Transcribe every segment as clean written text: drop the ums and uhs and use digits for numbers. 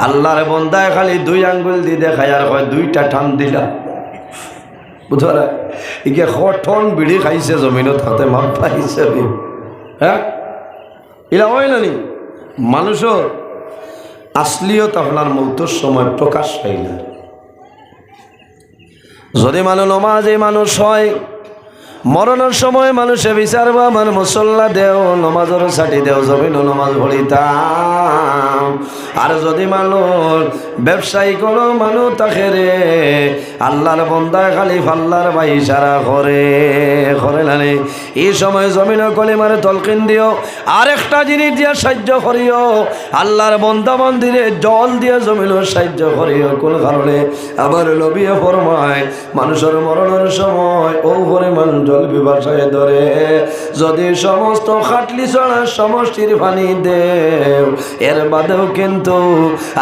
আল্লাহর বন্দায় খালি দুই আঙ্গুল দিয়ে দেখায় আর হয় দুইটা ঠান দিলা বুঝলা ইকে ঠন বিড়ি খাইছে জমিনত হাতে মাপ পাইছে হ্যাঁ এরা হয় না নি মানুষের আসলিয়ত আপনার মৌতর সময় প্রকাশ পাই না যদি মানুষ নমাজে মানুষ হয় মরণের সময় মানুষে বিচারব আমার মুসল্লা দেও নমাজের ছাটি দেও জমিন নমাজ ভরিতাম আর যদি মানুষ ব্যবসায়ী কোনো মানুষ তাকে রে আল্লাহর বন্দায় খালি ফাল্লার বা ইশারা করে না এই সময় জমিনের কলিমারে তলকিন দিও আর একটা জিনিস দিয়ে সাহায্য করিও আল্লাহর বন্দা মন্দিরে জল দিয়ে জমিনের সাহায্য করিও কোন কারণে আবার নবীয়ে ফরমায় মানুষের মরণের সময় ও পরিমাণ জল বিভাষায় ধরে যদি সমস্ত খাটলি ছড়া সমষ্টির পানি দেও এর বাদেও কিন্তু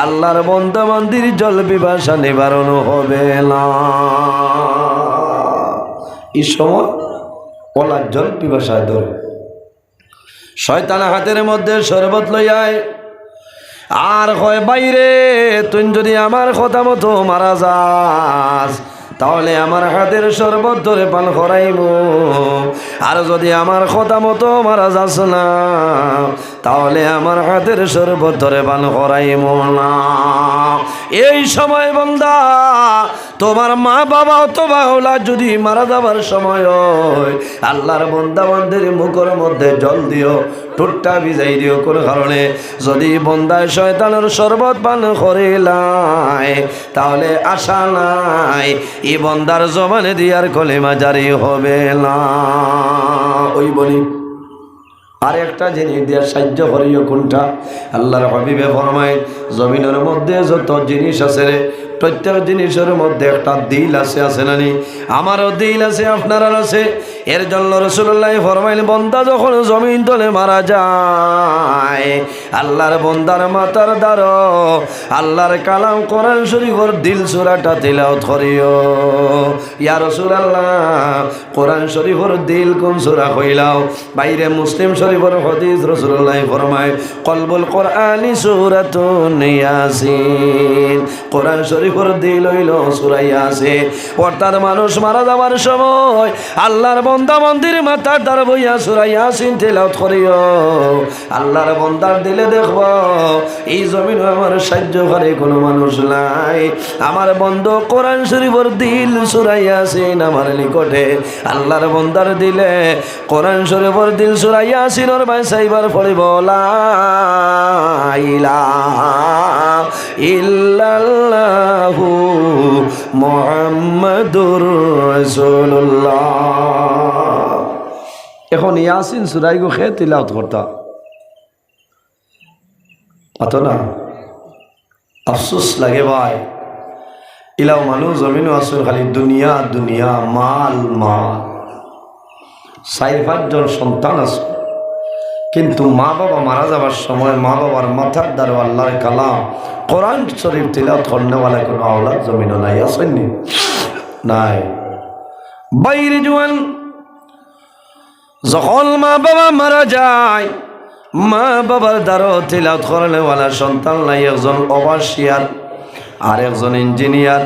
আল্লাহর বন্দা মন্দির জল বিভাষা নিবারণ হবে না এই সময় ওলার জল পিপাসায় ধরে শয়তান হাতের মধ্যে শরবত লইয়ায় আর হয় বাইরে তুই যদি আমার কথা মতো মারা যাস তাহলে আমার হাতের শরবত ধরে পান করাইব আর যদি আমার কথা মতো মারা যাস না তাহলে আমার হাতের শরবত ধরে পান করাইব না এই সময় বান্দা তোমার মা বাবা অথবা ওলা যদি মারা যাবার সময় হয় আল্লাহর বন্দা বান্দির মুখের মধ্যে জল দিও ঠোঁটটা ভিজাই দিও কোন কারণে যদি বন্দায় শয়তানের শরবত পান করিলাই তাহলে আশা নাই এই বন্দার জবানে দিয়ার কলেমা জারি হবে না ওই বলি আর একটা জিনিস দিয়ে সাহায্য করিও কোনটা আল্লাহর হাবিবে ফরমায় জমিনের মধ্যে যত জিনিস আছে রে প্রত্যেক জিনিসের মধ্যে একটা দিল আছে নানি আমারও দিল আছে আপনার আছে এর জন্য রাসূলুল্লাহ ফরমাইলেন বান্দা যখন জমিন তলে মারা যায় আল্লাহর বান্দার মাথার দ্বারা আল্লাহর কালাম কোরআন শরীফের দিল সূরাটা তিলাওয়াত করিও ইয়া রাসূলুল্লাহ কোরআন শরীফের দিল কোন সূরা কইলাও বাইরে মুসলিম শরীফের হাদিস রাসূলুল্লাহ ফরমায় কলবুল কোরআনি সূরাতুন ইয়াসিন কোরআন শরীফের দিল হইল সূরা ইয়াসিন অর্থাৎ মানুষ মারা যাওয়ার সময় আল্লাহর বন্দা মন্দির মাথার দ্বারা বইয়া সূরা ইয়াসিন তিলাওয়াত করিও আল্লাহর বন্দার দিলে দেখব এই জমিনে আমার সাহায্য করে কোনো মানুষ নাই আমার বন্ধ কোরআন শরীফের দিল সূরা ইয়াসিন আমার নিকটে আল্লাহর বন্দার দিলে কোরআন শরীফের দিল সূরা ইয়াসিনের বাইসাইবার পড়িব লা ইলাহা ইল্লাল্লাহু মুহাম্মাদুর রাসূলুল্লাহ এখন ইয়াসিন সূরা গো খে তিলাওয়াত করতা আতো না আফসোস লাগে ভাই ইলাও মানুষ জমিনও আসল খালি দুনিয়া দুনিয়া মাল মাল 4-5 সন্তান আছে কিন্তু মা বাবা মারা যাবার সময় মা বাবার মাথার দ্বারা আল্লাহর কালাম কোরআন শরীফ তিলাওয়াত করনেওয়ালা কোনো আওলাদ জমিনও নাই আসেননি নাই বাইরে জওয়ান যখন মা বাবা মারা যায় মা বাবার দ্বারা তিলাওয়াত করনেওয়ালা সন্তান নাই একজন ওভারসিয়ার আর একজন ইঞ্জিনিয়ার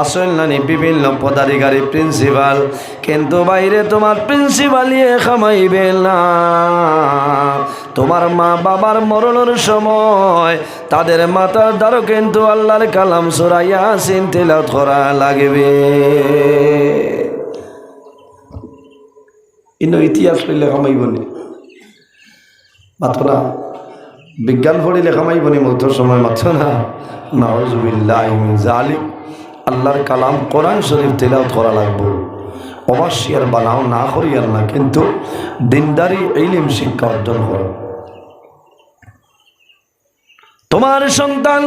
আসল নানি বিভিন্ন পদাধিকারী প্রিন্সিপাল কিন্তু বাইরে তোমার প্রিন্সিপালিয়ে খামাইবে না তোমার মা বাবার মরণের সময় তাদের মাথার দ্বারা কিন্তু আল্লাহর কালাম সূরা ইয়াসিন তিলাওয়াত করা লাগবে ইনো ইতিহাস পড়লে খামাইবনি মাত্র না বিজ্ঞান পড়িলে খামাইবনি মৌতের সময় মাত্র না নাউযুবিল্লাহি মিন যালিক আল্লাহর কালাম কোরআন শরীফ তিলাওয়াত করা লাগবে অবশ্যই আর বানাও না করিয়ার না কিন্তু দিনদারি ইলম শিক্ষা অর্জন করো তোমার সন্তান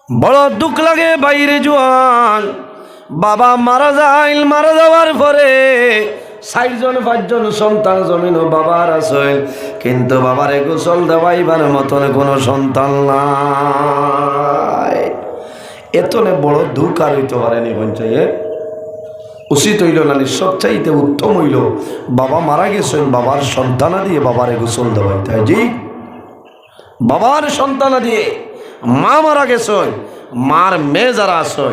বড় দুঃখ লাগে বাইরে জওয়ান বাবা মারা যাওয়ার পরে 4-5 সন্তান জমিন বাবার আছেন কিন্তু বাবারে গোসল দেওয়াইবার মতন কোনো সন্তান নাই এতনে বড় দুঃখ আর হইতে পারেনি পঞ্চায়ে উচিত হইল না সবচাইতে উত্তম হইল বাবা মারা গেছেন বাবার সন্তানা দিয়ে বাবারে গোসল দেওয়াইতে জি বাবার সন্তান দিয়ে মা মারা গেছে, মার মেয়ে যারা আছে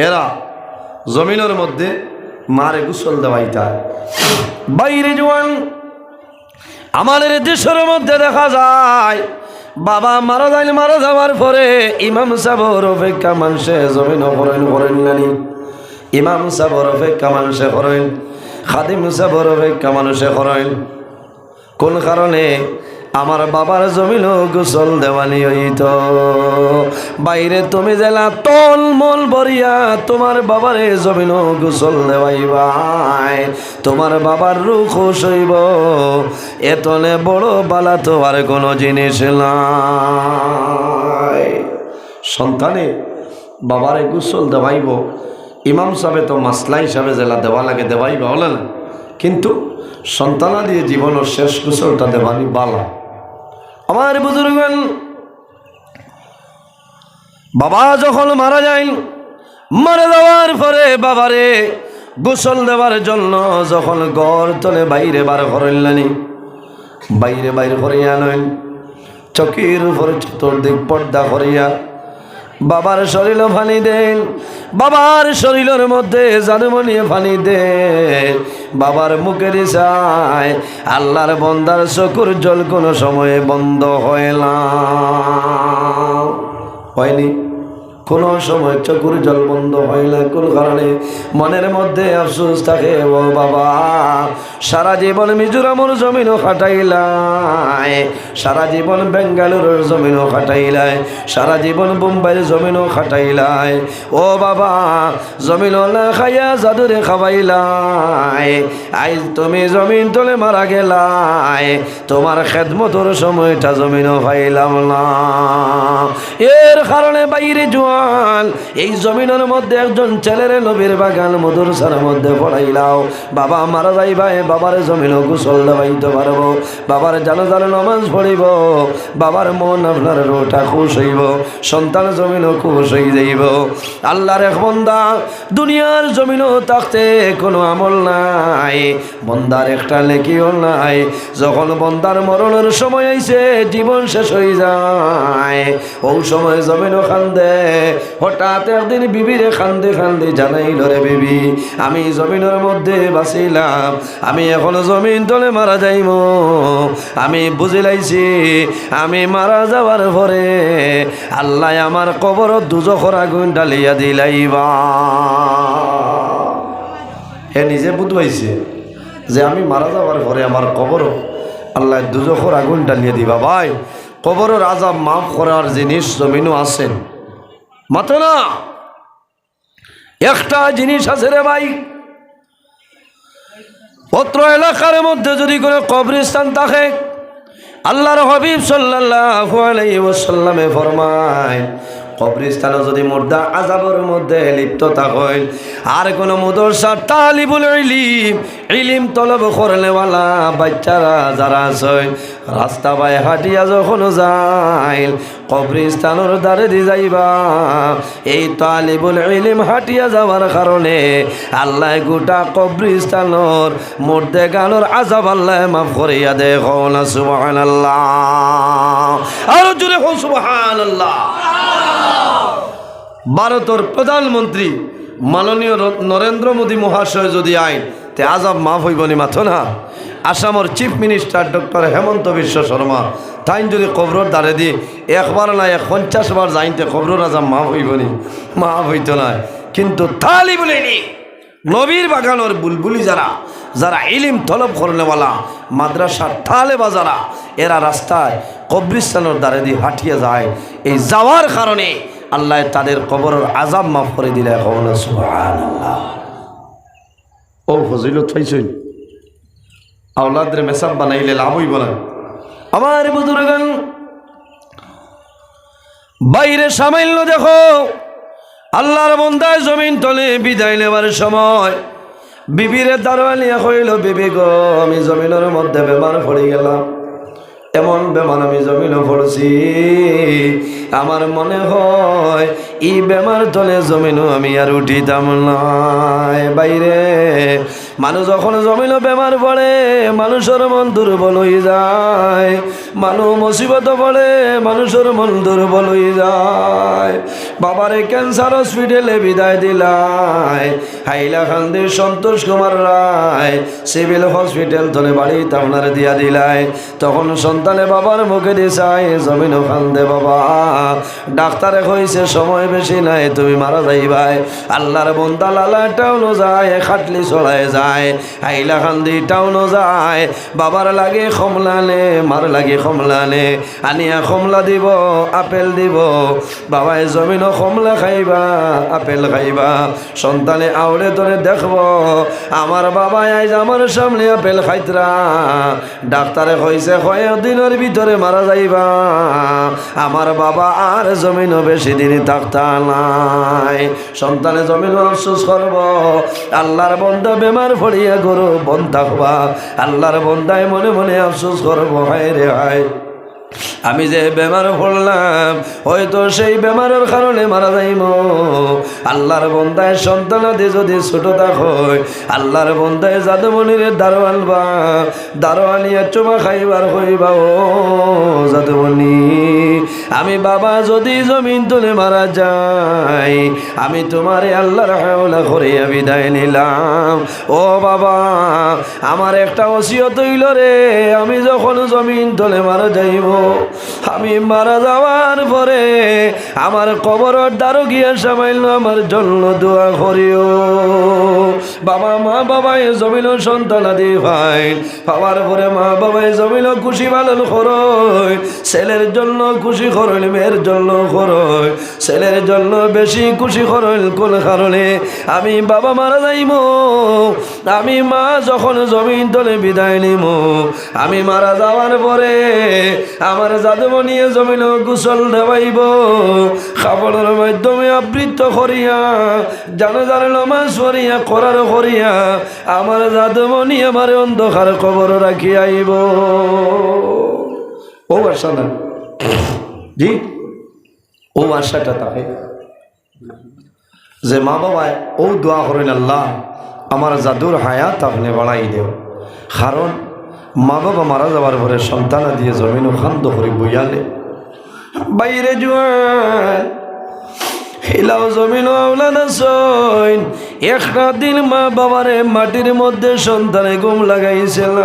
এরা জমিনের মধ্যে মারে গোসল দেওয়াইতা। বাইরে জোয়ান আমাদের দেশের মধ্যে দেখা যায় বাবা মারা যাওয়ার পরে ইমাম সাহেবের অপেক্ষা মানুষে জমিন করেন নানি, ইমাম সাহেবের অপেক্ষা মানুষে করেন, খাদিম সাহেবের অপেক্ষা মানুষে করেন। কোন কারণে? আমার বাবার জমিন গোসল দেওয়ানি হইত। বাইরে তুমি জেলা তল মল বরিয়া তোমার বাবারে জমিন গোসল দেওয়াইবাই, তোমার বাবার রূহ খুশ হইব। এতনে বড় বালা তো আর কোনো জিনিস নাই। সন্তানে বাবারে গোসল দেওয়াইব, ইমাম সাহেব তো মাসলা হিসাবে জেলা দেওয়া লাগে দেওয়াইবা হলে না, কিন্তু সন্তানা দিয়ে জীবনের শেষ গোসলটা দেওয়ানি বালা। আমার বুজুর্গগণ, বাবা যখন মারা যায়, মারা যাওয়ার পরে বাবারে গোসল দেওয়ার জন্য যখন ঘর তলে বাইরে বার করেনলানি, বাইরে করিয়া নয় চকির উপরে চতুর্দিক পর্দা করিয়া বাবার শরীর পানি দেন, বাবার শরীরের মধ্যে জাদুমনিয়ে পানি দেন, বাবার মুখে দিশায় আল্লাহর বন্দার চকুর জল কোনো সময়ে বন্ধ হয় না, হয়নি কোনো সময় চকুর জল বন্ধ হয় না। কোন কারণে? মনের মধ্যে আফসোস থাকে, ও বাবা সারা জীবন মিজোরামের জমিনও খাটাইলাই, সারা জীবন বেঙ্গালুরুর জমিনও খাটাইলাই, সারা জীবন বোম্বাইয়ের জমিনও খাটাইলাই, ও বাবা জমিনও না খাইয়া জাদুরে খাওয়াইলাই, আজ তুমি জমিন তলে মারা গেলাই, তোমার খেদমতর সময়টা জমিনও পাইলাম না। এর কারণে বাইরে জোয়া এই জমিনের মধ্যে একজন ছেলের নবীর বাগান মাদ্রাসার মধ্যে পড়াইলাও। বাবা মারা যাইবাই, বাবার জমিন গোসল দেওয়াইতে পারবো, বাবার জানাজার নামাজ পড়িব, বাবার মন আপনার রোটা খুশ হইব, সন্তান জমিন খুশ হয়ে যাইব। আল্লাহর এক বন্দা দুনিয়ার জমিনও থাকতে কোনো আমল নাই, বন্দার একটা নেকিও নাই। যখন বন্দার মরণের সময় আইছে, জীবন শেষ হয়ে যায়, ওই সময় জমিনও কান্দে। হঠাৎ একদিন বিবিরে কান্দে জানাইল, রে বিবি আমি জমিনের মধ্যে বাঁচিলাম, আমি এখন জমিন তলে মারা যাইব। আমি বুঝিলাইছি আমি মারা যাওয়ার পরে আল্লাহ আমার কবর দুজখর আগুন ডালিয়া দিলাইবা। হে নিজে বুঝবাইছে যে আমি মারা যাওয়ার পরে আমার কবর আল্লাহ দুজখর আগুন ডালিয়া দিবা। ভাই কবরের আযাব মাফ করার জিনিস জমিনও আছেন, মাত্র না একটা জিনিস আছে রে ভাই, পত্র এলাকার মধ্যে যদি কোনো কবরস্থান থাকে, আল্লাহর হাবিব সাল্লাল্লাহু আলাইহি ওয়াসাল্লামে ফরমায় কবরস্থানে যদি মুর্দা আযাবের মধ্যে লিপ্ত থাকে, আর কোনো মাদ্রাসা তালিবুল ইলম তলব করনেওয়ালা বাচ্চারা যারা আছে রাস্তা বাই হাঁটিয়া যখন যায় কবরস্থানের দ্বারে দিয়ে যাইবা, এই তালিবুল ইলম হাঁটিয়া যাওয়ার কারণে আল্লাহ গোটা কবরস্থানের মুর্দে গানোর আযাব আল্লাহ মাফ করিয়া দে। না সুবহানাল্লাহ, আর জোরে হো সুবহানাল্লাহ। ভারতের প্রধানমন্ত্রী মাননীয় নরেন্দ্র মোদী মহাশয় যদি আইন তে আযাব মাফ হইব নি মাথো না। আসামের চিফ মিনিস্টার ডক্টর হেমন্ত বিশ্ব শর্মা তাইন যদি কবরর দ্বারে দিয়ে একবার না 50 বার যাইতে কবরর আযাব মাফ হইব নি? মাফ হইত না। কিন্তু তালিবুল ইলম নবীর বাগানোর বুলবুলি যারা ইলিম তলব করনেওয়ালা মাদ্রাসার তালেবা যারা, এরা রাস্তায় কবরস্থানের দ্বারে দিয়ে হাঁটিয়ে যায়, এই যাওয়ার কারণে আল্লাহ তাদের কবরের আযাব মাফ করে দিলে। সুবহানাল্লাহ। ও ফজিলত পাইছেন, আওলাদের মেসাব বানাইলে লাভ হইব না। আমার বুজুর্গগণ বাইরে সামান্য দেখো, আল্লাহর বান্দায় জমিন তলে বিদায় নেবার সময় বিবিরে দারোয়ানিয়া কইল, বিবি গো আমি জমিনের মধ্যে বেমার পড়ে গেলাম, এমন বেমার আমি জমিনও পড়ছি, আমার মনে হয় এই বেমার তলে জমিনও আমি আর উঠিতাম না। বাইরে মানুষ যখন জমিল বেমার পড়ে মানুষের মন দুর্বল হয়ে যায়, মানুষ মুসিবত পড়ে মানুষের মন দুর্বল হয়ে যায়। বাবারে ক্যান্সার হসপিটালে বিদায় দিলাই, হাইলাকান্দির সন্তোষ কুমার রায় সিভিল হসপিটাল ধরে বাড়িতে আপনার দিয়া দিলাই। তখন সন্তানে বাবার মুখে দিছাই জমিন খান্দে, বাবা ডাক্তারে কইছে সময় বেশি নাই, তুমি মারা যাইবাই। আল্লাহর বন্দা লালা টাউনও যায়, খাটলি চড়ায় যায়, হাইলাকান্দি টাউনও যায়। বাবার লাগে কমলানে, মার লাগে কমলানে, আনিয়া কমলা দিব আপেল দিব। বাবাই জমিনও কমলা খাইবা আপেল খাইবা। সন্তানে আউড়ে ধরে দেখব আমার বাবা আইজ আমার সামনে আপেল খাইতরা, ডাক্তারে কইছে কয়েকদিনের ভিতরে মারা যাইবা। আমার বাবা আর জমিনও বেশি দিন থাকতা নাই। সন্তানে জমিনও আফসোস করব, আল্লাহর বন্দা বেমার পড়িয়া গরু বন থাকবা। আল্লাহর বন্দায় মনে মনে আফসোস করব, হায় রে হায় আমি যে বেমার পড়লাম হয়তো সেই বেমারের কারণে মারা যাইব। আল্লাহর বন্দায় সন্তানাদি যদি ছোট থাকো, আল্লাহর বন্দায় জাদুমণির দারোয়ান বা দারোয়ানিয়া চুমা খাইবার হইবা। ও জাদুমণি আমি বাবা যদি জমিন তুলে মারা যাই, আমি তোমারে আল্লাহর হাওলা করে বিদায় নিলাম। ও বাবা আমার একটা ওসিয়ত হইল রে, আমি যখন জমিন তুলে মারা যাইব, আমি মারা যাওয়ার পরে আমার কবরের দ্বারও গিয়া সামাইল আমার জন্য দোয়া করিও। বাবা মা বাবাই জমিল সন্তান আদি ভাই পাওয়ার পরে মা বাবাই জমিল খুশি পালন করয়, ছেলের জন্য খুশি করল, মেয়ের জন্য করয়, ছেলের জন্য বেশি খুশি করল। কোন কারণে আমি বাবা মারা যাইব, আমি মা যখন জমিন তলে বিদায় নিব, আমি মারা যাওয়ার পরে আমার জাদুমণিয়ে জমিন গোসল দেবাইব, খাবারের মাধ্যমে আবৃত্ত করিয়া জানাজার নামাজ পড়িয়া করার করিয়া আমার জাদুমণি আমার অন্ধকার কবর রাখি আইব। ও আশা না জি, ও আশাটা থাকে যে মা বাবায় ও দোয়া করেন আল্লাহ আমার জাদুর হায়াত আপনি বাড়াই দেও। কারণ মা বাবা মারা যাওয়ার পরে সন্তানা দিয়ে জমিন খান্দ করে বইয়ালে বাইরে জোয়ান হিলাও জমিন একটা দিন মা বাবারে মাটির মধ্যে সন্তানে ঘুম লাগাইছিল,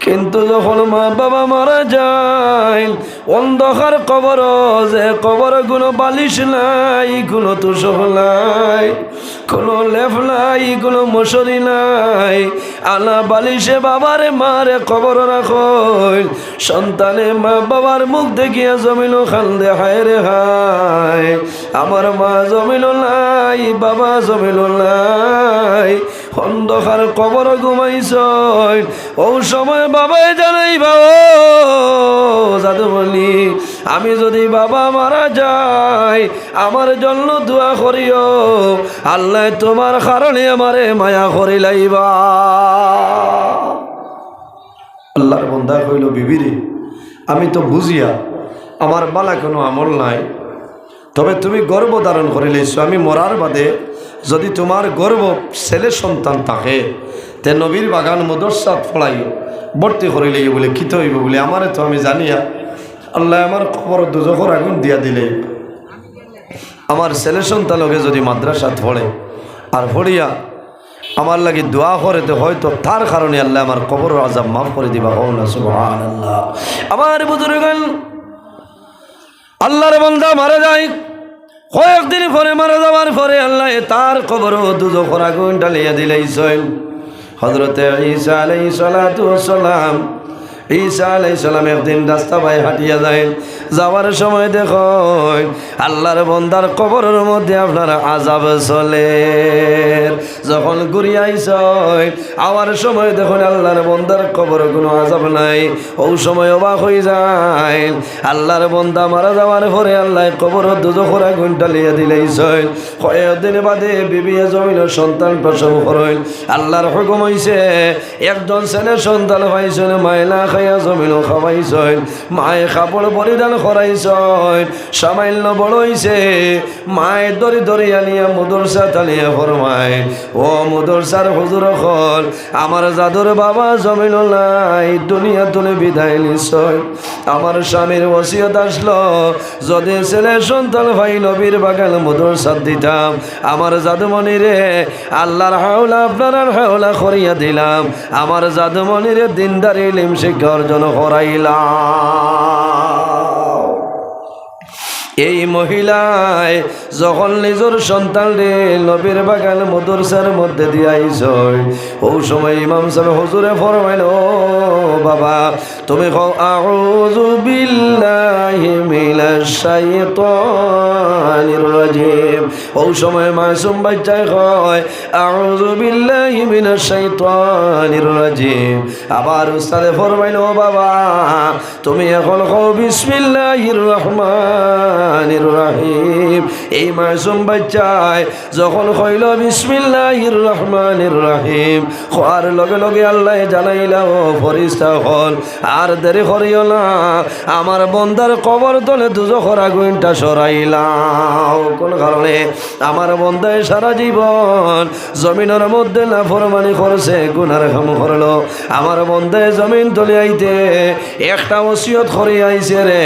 কিন্তু যখন মা বাবা মারা যায় অন্ধকার কবর, যে কবর কোনো বালিশ নাই, কোনো তুষক নাই, কোনো লেপ নাই, কোনো মশারি নাই, আনা বালিশে বাবারে মারে কবর রাখো। সন্তানে মা বাবার মুখ দেখিয়া জমিল খান্দে, হায় রে হায় আমার মা জমিল নাই, বাবা জমিল নাই, অন্ধকার কবর ঘুমাইছ। ও সময় বাবাই জানাই বাবা জাদু বলি আমি যদি বাবা মারা যাই আমার জন্য দোয়া করিও, আল্লাহ তোমার কারণে আমারে মায়া করি লাইবা। আল্লাহর বন্দা কইল, বিবিরে আমি তো বুঝিয়া আমার বালা কোনো আমল নাই, তবে তুমি গর্ব ধারণ করে লইছো, আমি মরার বাদে যদি তোমার গর্ব ছেলে সন্তান থাকে তে নবীর বাগান মদরসাত ফলাইও ভর্তি করে লইও বলে খিতে হইব বলে আমারে তো আমি জানিয়া আল্লাহ আমার খবর দুজখর আগুন দিয়া দিলে আমার ছেলে সন্তানকে যদি মাদ্রাসাত পড়ে আর পড়িয়া আমার লাগি দোয়া করে তো হয়তো তার কারণে আল্লাহ আমার কবর আযাব মাফ করে দিবা। হও না সুবহানাল্লাহ। আমার বুজুর্গান আল্লাহর বান্দা মারা যায়, কয়েকদিন পরে মারা যাওয়ার পরে আল্লাহ তার কবর দুজখর আগুন ঢালিয়া দিলাইছেন। হযরতে ঈসা আলাইহিস সালাতু ওয়াস সালাম, ঈসা আলাইহিস সালাম একদিন রাস্তা বাই হাঁটিয়া যায়, যাওয়ার সময় দেখো আল্লাহর বন্দার কবরের মধ্যে আপনার আযাব চলে। যখন ঘুরিয়ে আইসয় আওয়ার সময় দেখুন আল্লাহর বন্দার কবর কোনো আযাব নাই। ও সময় অবাক হয়ে যায়, আল্লাহর বন্দা মারা যাওয়ার পরে আল্লাহ কবর দুজখর আগুন ঢালিয়া দিলাইছেন। কয়েকদিন বাদে বিবি জমিল সন্তান প্রসব করেন। আল্লাহর হুকুম হইছে একজন ছেলে সন্তান পাইছেন, মায়লা খাইয়া জমিল খাওয়াইছেন, মায়ে কাপড় পরিধান করাইছ সামান্য বড় হইছে মায়ের দরি দরি আনিয়া মুদরসা তালিয়া ফরমায় ও মুদরসার হুজুর হল আমার জাদুর বাবা জমিন নাই দুনিয়া তুলে বিদায় নিশ্চয় আমার স্বামীর ওসিয়ত আসলো যদি ছেলে সন্তান ভাই নবীর বাগান মুদরসা দিতাম আমার জাদুমণি রে আল্লাহর হাওলা আপনার হাওলা করিয়া দিলাম আমার জাদুমণি রে দিনদারি ইলম শিক্ষা অর্জন করাইলাম এই মহিলায় যখন নিজের সন্তান রে নবীর বাগান মাদ্রাসার মধ্যে দিয়াইছ ও সময় ইমাম সাহেব হুজুরে ফরমাইল ও বাবা তুমি কও আউযু বিল্লাহি মিনাশ শাইতানির রাজিম ও সময় মাসুম বাচ্চায় কয় আউযু বিল্লাহি মিনাশ শাইতানির রাজিম আবার উস্তাদে ফরমাইল ও বাবা তুমি এখন কও বিসমিল্লাহির রহমানির রহিম এই মাসুম বাচ্চায় যখন কইল বিসমিল্লাহির রহমানির রহিম খোয়ার লগে লগে আল্লাহ জানাইলা ও ফেরেশতা হল আর দেরি করিও না আমার বন্দার কবর তলে দুজখের আগুনটা সরাইলাও কোন কারণে আমার বন্দায় সারা জীবন জমিনের মধ্যে নাফরমানি করছে গুনার কাম করলো আমার বন্দায় জমিন তলে আইতে একটা ওসিয়ত করে আইছে রে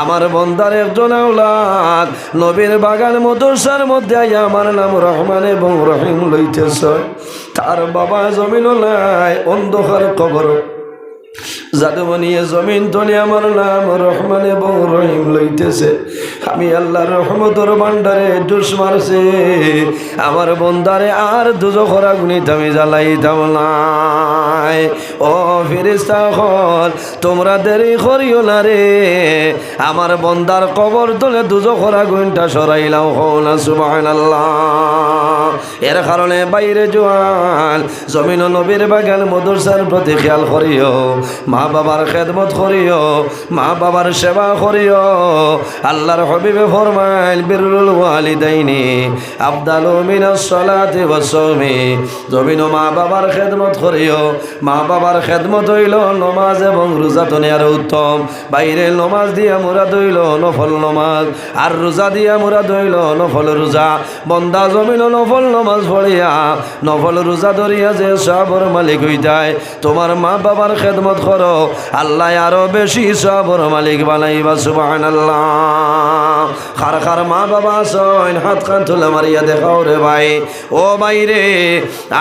আমার বন্দার একজন আওলাদ নবীর বাগান মাদ্রাসার মধ্যে আইয়া আমার নাম রহমান এবং রহিম লইতেছ তার বাবা জমিন নাই অন্ধকার কবর জাদুমণিয়ে জমিন তলে আমার নাম রহমান এবং রহিম লইতেছে আমি আল্লাহর রহমতের ভান্ডারে জুস মারছে আমার বন্দারে আর দুজখের আগুনিত আমি জ্বালাইতাম নাই ও ফেরেশতা হল তোমরা দেরি করিও না রে আমার বন্দার কবর তলে দুজখের আগুনটা সরাইলাম হও না সুবহানাল্লাহ এর কারণে বাইরে জোয়ান জমিন নবীর বাগান মাদ্রাসার প্রতি খেয়াল করিও মা বাবার খেদমত করিও মা বাবার সেবা করিও আল্লাহর হাবিবে ফরমাইল বিরুল ওয়ালিদাইনি আফদালু মিনাস সালাতি ওয়াস সাওমি জমিন মা বাবার খেদমত করিও মা বাবার খেদমত হইল নামাজ এবং রোজা দুনিয়ার উত্তম বাইরে নামাজ দিয়া মুরাদ হইল নফল নামাজ আর রোজা দিয়া মুরাদ হইল নফল রোজা বন্দা জমিন নফল নামাজ পড়িয়া নফল রোজা ধরিয়া যে সবর মালিক হইতায় তোমার মা বাবার খেদমত করো আল্লাহ আরো বেশি সবর মালিক বানাইবা সুবহানাল্লাহ খার খার মা বাবা আছেন হাত কান তুলে মারিয়া দেখাও রে ভাই ও ভাই রে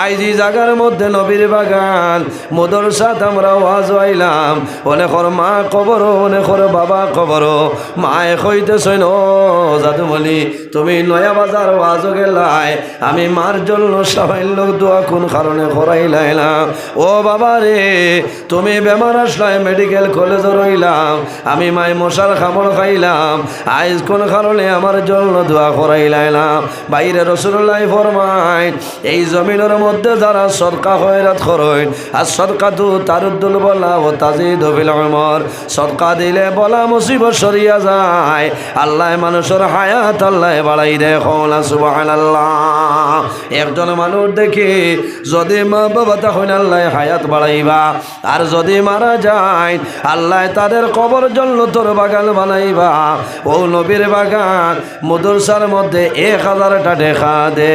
আইজি জায়গার মধ্যে নবীর বাগান মাদ্রাসাত আমরা ওয়াজ হইলাম অনেকর মা কবর অনেকর বাবা কবর মায়ে কইতেছেন ও জাদুমণি তুমি নয়া বাজার ওয়াজ গেলাই আমি মার জন্য সামান্য দোয়া কোন কারণে করাইলাই না ও বাবা রে তুমি বেমার আসলাই মেডিকেল কলেজে রইলাম আমি মাই মশার খামড় খাইলাম আইজ কোন কারণে আমার জন্য দোয়া করাইলাই না বাইরে রাসূলুল্লাহ ফরমায় এই জমিনের মধ্যে যারা সদকা খয়রাত করেন আর সদকা তো তারুদ্দুল বলা ও তাজিদ বিল উমর সদকা দিলে বলা মুসিবত সরিয়া যায় আল্লাহ মানুষের হায়াত আল্লাহ বাড়াই দেয় না সুবহানাল্লাহ একজন মানুষ দেখি যদি মা বাবা তখন আল্লাহ হায়াত বাড়াইবা আর যদি মারা যায় আল্লাহ তাদের কবর জান্নাতের বাগান বানাইবা ও নবীর বাগান মাদ্রাসার মধ্যে 1000টা দেখা দে।